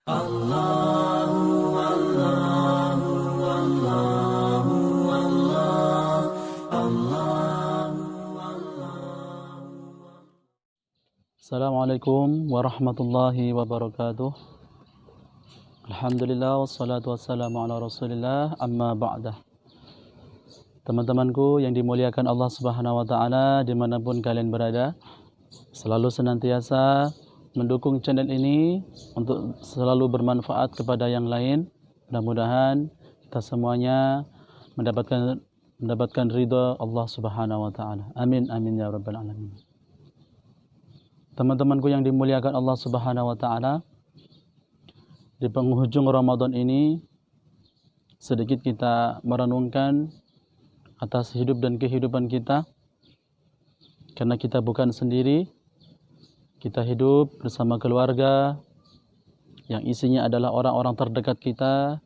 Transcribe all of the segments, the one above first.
Assalamualaikum warahmatullahi wabarakatuh. Alhamdulillah wassalatu wassalamu ala Rasulillah amma ba'dah. Teman-temanku yang dimuliakan Allah Subhanahu wa taala dimanapun kalian berada, selalu senantiasa mendukung channel ini untuk selalu bermanfaat kepada yang lain. Mudah-mudahan kita semuanya mendapatkan ridha Allah Subhanahu wa taala. Amin amin ya rabbal alamin. Teman-temanku yang dimuliakan Allah Subhanahu wa taala, di penghujung Ramadan ini sedikit kita merenungkan atas hidup dan kehidupan kita. Karena kita bukan sendiri, kita hidup bersama keluarga yang isinya adalah orang-orang terdekat kita,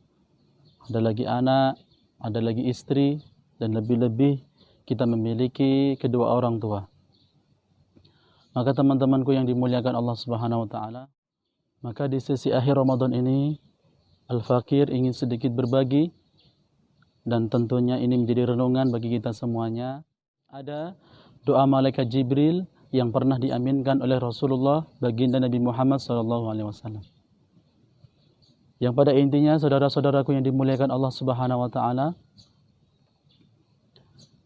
ada lagi anak, ada lagi istri, dan lebih-lebih kita memiliki kedua orang tua. Maka teman-temanku yang dimuliakan Allah Subhanahu wa taala, maka di sesi akhir Ramadan ini Al-Fakir ingin sedikit berbagi, dan tentunya ini menjadi renungan bagi kita semuanya. Ada doa malaikat Jibril yang pernah diaminkan oleh Rasulullah baginda Nabi Muhammad SAW. Yang pada intinya, saudara-saudaraku yang dimuliakan Allah Subhanahu wa taala,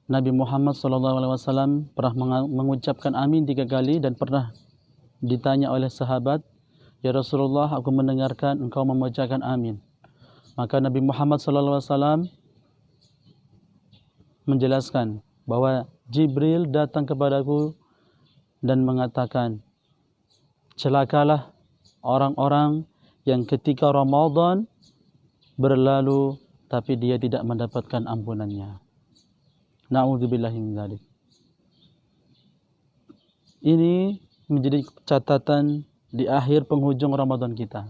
Nabi Muhammad SAW pernah mengucapkan amin 3 kali dan pernah ditanya oleh sahabat, "Ya Rasulullah, aku mendengarkan engkau membacakan amin." Maka Nabi Muhammad SAW menjelaskan bahwa Jibril datang kepadaku dan mengatakan, celakalah orang-orang yang ketika Ramadan berlalu tapi dia tidak mendapatkan ampunannya. Na'udzubillahi min dzalik. Ini menjadi catatan di akhir penghujung Ramadan kita.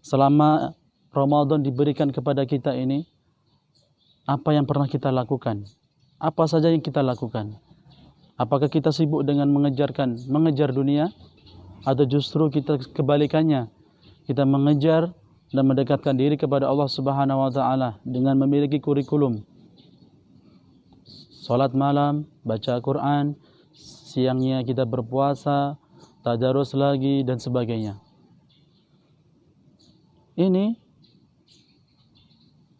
Selama Ramadan diberikan kepada kita ini, apa yang pernah kita lakukan? Apa saja yang kita lakukan? Apakah kita sibuk dengan mengejar dunia, atau justru kita kebalikannya, kita mengejar dan mendekatkan diri kepada Allah Subhanahu wa taala dengan memiliki kurikulum salat malam, baca Quran, siangnya kita berpuasa, tadarus lagi dan sebagainya. Ini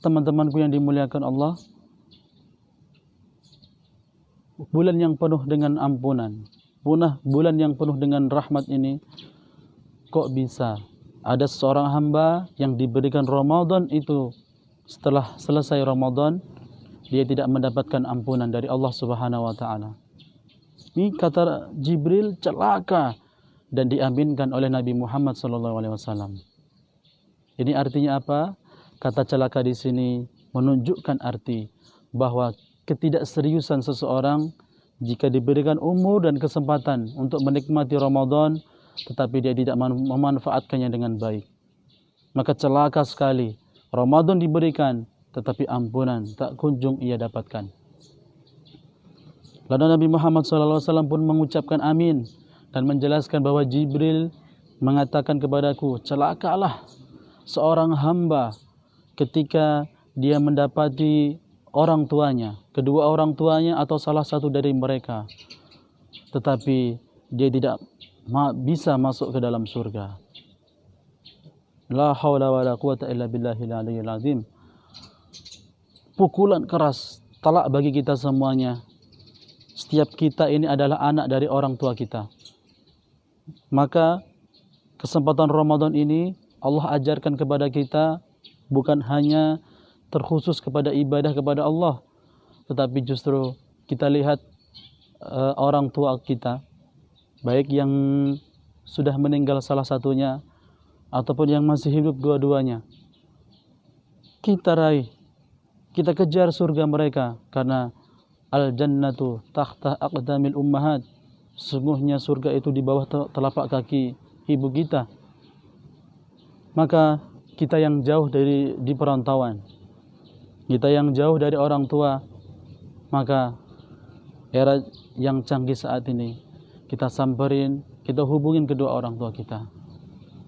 teman-temanku yang dimuliakan Allah, bulan yang penuh dengan ampunan, bulan yang penuh dengan rahmat ini, kok bisa ada seorang hamba yang diberikan Ramadan itu, setelah selesai Ramadan dia tidak mendapatkan ampunan dari Allah Subhanahu wa taala. Ini kata Jibril celaka dan diaminkan oleh Nabi Muhammad SAW. Ini artinya apa? Kata celaka di sini menunjukkan arti bahwa ketidakseriusan seseorang jika diberikan umur dan kesempatan untuk menikmati Ramadan, tetapi dia tidak memanfaatkannya dengan baik. Maka celaka sekali. Ramadan diberikan, tetapi ampunan tak kunjung ia dapatkan. Lalu Nabi Muhammad SAW pun mengucapkan amin dan menjelaskan bahwa Jibril mengatakan kepadaku, celakalah seorang hamba ketika dia mendapati orang tuanya, kedua orang tuanya atau salah satu dari mereka, tetapi dia tidak bisa masuk ke dalam surga. La haula wala quwata illa billahil aliyyil azim. Pukulan keras, talak bagi kita semuanya. Setiap kita ini adalah anak dari orang tua kita. Maka kesempatan Ramadan ini Allah ajarkan kepada kita bukan hanya terkhusus kepada ibadah kepada Allah, tetapi justru kita lihat orang tua kita, baik yang sudah meninggal salah satunya ataupun yang masih hidup dua-duanya, kita raih, kita kejar surga mereka, karena al-jannatu tahta aqdamil ummahat. Sungguhnya surga itu di bawah telapak kaki ibu kita. Maka kita yang jauh di perantauan, kita yang jauh dari orang tua, maka era yang canggih saat ini kita samperin, kita hubungin kedua orang tua kita.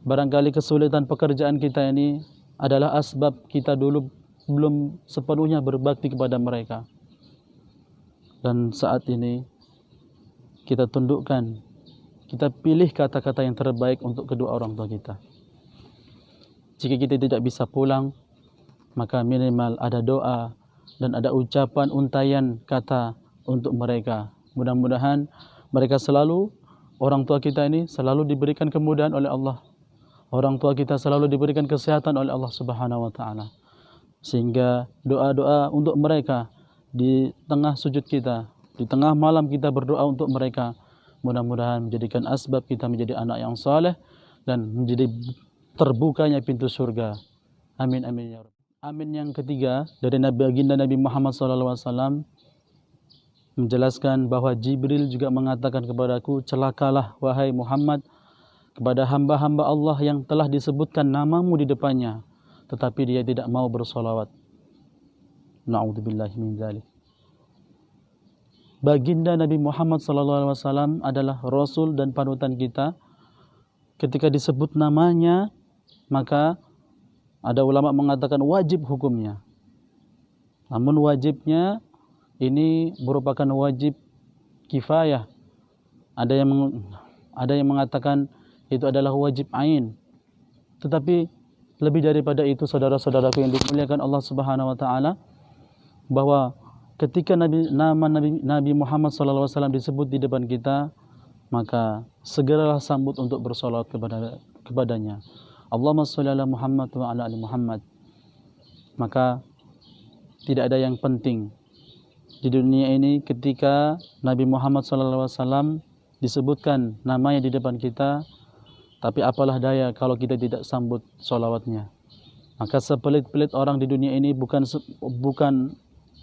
barangkali kesulitan pekerjaan kita ini adalah asbab kita dulu belum sepenuhnya berbakti kepada mereka. Dan saat ini kita tundukkan, kita pilih kata-kata yang terbaik untuk kedua orang tua kita. Jika kita tidak bisa pulang, maka minimal ada doa dan ada ucapan untayan kata untuk mereka. Mudah-mudahan mereka selalu, orang tua kita ini selalu diberikan kemudahan oleh Allah. Orang tua kita selalu diberikan kesehatan oleh Allah Subhanahu wa taala. Sehingga doa-doa untuk mereka di tengah sujud kita, di tengah malam kita berdoa untuk mereka, mudah-mudahan menjadikan asbab kita menjadi anak yang saleh dan menjadi terbukanya pintu surga. Amin amin ya rabb. Amin yang ketiga dari baginda Nabi Muhammad SAW menjelaskan bahwa Jibril juga mengatakan kepadaku, celakalah wahai Muhammad kepada hamba-hamba Allah yang telah disebutkan namamu di depannya, tetapi dia tidak mau bersolawat. Na'udzubillahi min dzalik. Baginda Nabi Muhammad SAW adalah Rasul dan panutan kita. Ketika disebut namanya, maka ada ulama mengatakan wajib hukumnya. Namun wajibnya ini merupakan wajib kifayah. Ada yang mengatakan itu adalah wajib ain. Tetapi lebih daripada itu, saudara-saudaraku yang dimuliakan Allah Subhanahu wa taala, bahwa ketika nama Nabi Muhammad SAW disebut di depan kita, maka segeralah sambut untuk bersolawat kepadanya. Allahumma sholli ala Muhammad wa ala ali Muhammad. Maka tidak ada yang penting di dunia ini ketika Nabi Muhammad SAW disebutkan namanya di depan kita, tapi apalah daya kalau kita tidak sambut solawatnya. Maka sepelit-pelit orang di dunia ini bukan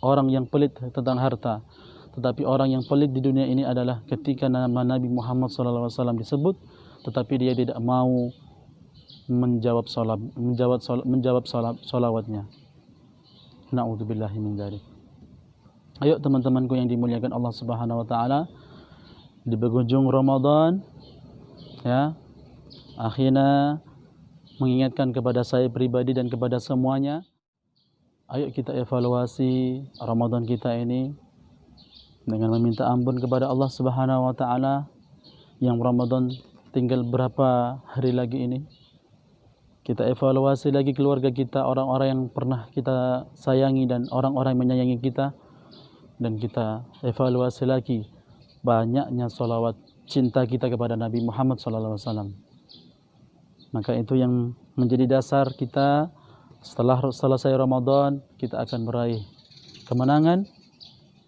orang yang pelit tentang harta, tetapi orang yang pelit di dunia ini adalah ketika nama Nabi Muhammad SAW disebut, tetapi dia tidak mau menjawab solawatnya. Na'udzubillahi min dzalik. Ayo teman-temanku yang dimuliakan Allah Subhanahu wa taala, di penghujung Ramadan ya, akhirnya mengingatkan kepada saya pribadi dan kepada semuanya, ayo kita evaluasi Ramadan kita ini dengan meminta ampun kepada Allah Subhanahu wa taala. Yang Ramadan tinggal berapa hari lagi ini? Kita evaluasi lagi keluarga kita, orang-orang yang pernah kita sayangi dan orang-orang yang menyayangi kita, dan kita evaluasi lagi banyaknya salawat cinta kita kepada Nabi Muhammad SAW. Maka itu yang menjadi dasar kita setelah selesai Ramadan, kita akan meraih kemenangan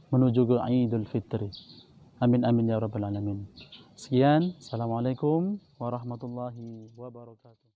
menuju ke Idul Fitri. Amin amin ya rabbal alamin. Sekian, assalamualaikum warahmatullahi wabarakatuh.